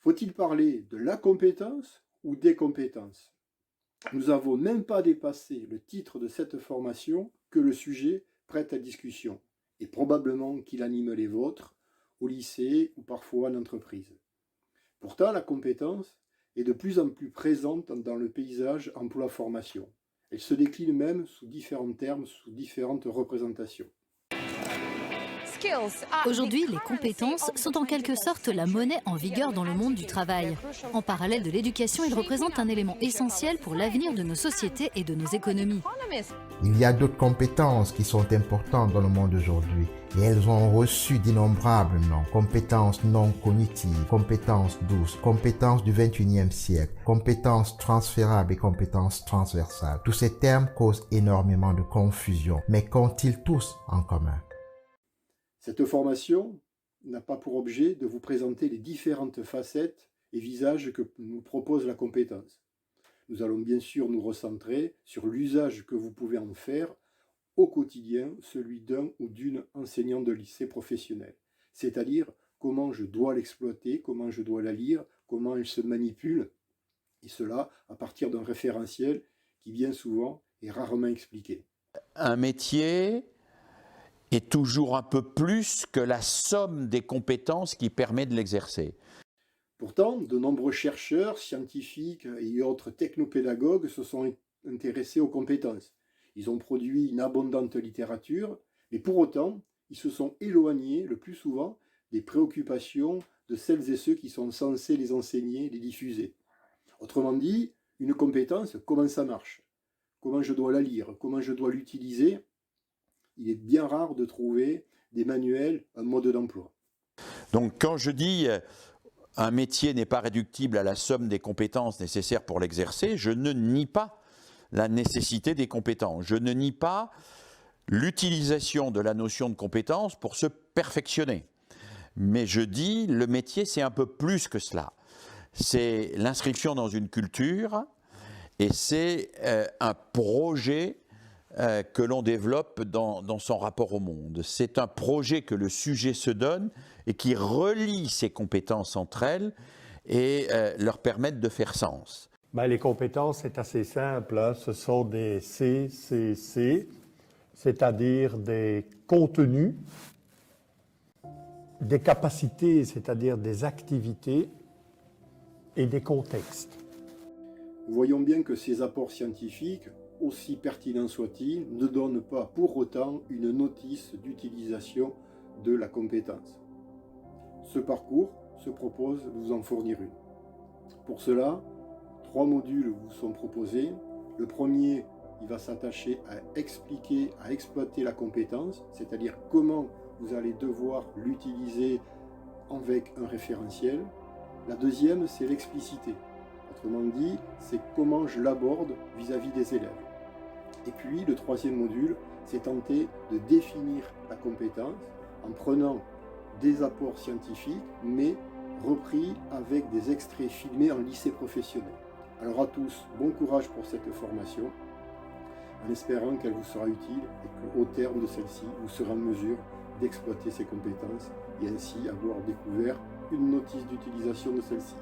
Faut-il parler de la compétence ou des compétences? Nous n'avons même pas dépassé le titre de cette formation que le sujet prête à discussion, et probablement qu'il anime les vôtres, au lycée ou parfois en entreprise. Pourtant, la compétence est de plus en plus présente dans le paysage emploi-formation. Elle se décline même sous différents termes, sous différentes représentations. Aujourd'hui, les compétences sont en quelque sorte la monnaie en vigueur dans le monde du travail. En parallèle de l'éducation, ils représentent un élément essentiel pour l'avenir de nos sociétés et de nos économies. Il y a d'autres compétences qui sont importantes dans le monde d'aujourd'hui et elles ont reçu d'innombrables noms. Compétences non cognitives, compétences douces, compétences du 21e siècle, compétences transférables et compétences transversales. Tous ces termes causent énormément de confusion, mais qu'ont-ils tous en commun? Cette formation n'a pas pour objet de vous présenter les différentes facettes et visages que nous propose la compétence. Nous allons bien sûr nous recentrer sur l'usage que vous pouvez en faire au quotidien, celui d'un ou d'une enseignante de lycée professionnel. C'est-à-dire comment je dois l'exploiter, comment je dois la lire, comment elle se manipule, et cela à partir d'un référentiel qui bien souvent est rarement expliqué. Un métier est toujours un peu plus que la somme des compétences qui permet de l'exercer. Pourtant, de nombreux chercheurs, scientifiques et autres technopédagogues se sont intéressés aux compétences. Ils ont produit une abondante littérature, mais pour autant, ils se sont éloignés le plus souvent des préoccupations de celles et ceux qui sont censés les enseigner, les diffuser. Autrement dit, une compétence, comment ça marche? Comment je dois la lire? Comment je dois l'utiliser? Il est bien rare de trouver des manuels, un mode d'emploi. Donc quand je dis un métier n'est pas réductible à la somme des compétences nécessaires pour l'exercer, je ne nie pas la nécessité des compétences. Je ne nie pas l'utilisation de la notion de compétence pour se perfectionner. Mais je dis, le métier, c'est un peu plus que cela. C'est l'inscription dans une culture et c'est un projet que l'on développe dans son rapport au monde. C'est un projet que le sujet se donne et qui relie ses compétences entre elles et leur permettent de faire sens. Les compétences, c'est assez simple, hein. Ce sont des CCC, c'est-à-dire des contenus, des capacités, c'est-à-dire des activités, et des contextes. Nous voyons bien que ces apports scientifiques, aussi pertinents soient-ils, ne donnent pas pour autant une notice d'utilisation de la compétence. Ce parcours se propose de vous en fournir une. Pour cela, 3 modules vous sont proposés. Le premier, il va s'attacher à expliquer, à exploiter la compétence, c'est-à-dire comment vous allez devoir l'utiliser avec un référentiel. La deuxième, c'est l'explicité. Autrement dit, c'est comment je l'aborde vis-à-vis des élèves. Et puis, le troisième module, c'est tenter de définir la compétence en prenant des apports scientifiques, mais repris avec des extraits filmés en lycée professionnel. Alors à tous, bon courage pour cette formation, en espérant qu'elle vous sera utile et qu'au terme de celle-ci, vous serez en mesure d'exploiter ces compétences et ainsi avoir découvert une notice d'utilisation de celle-ci.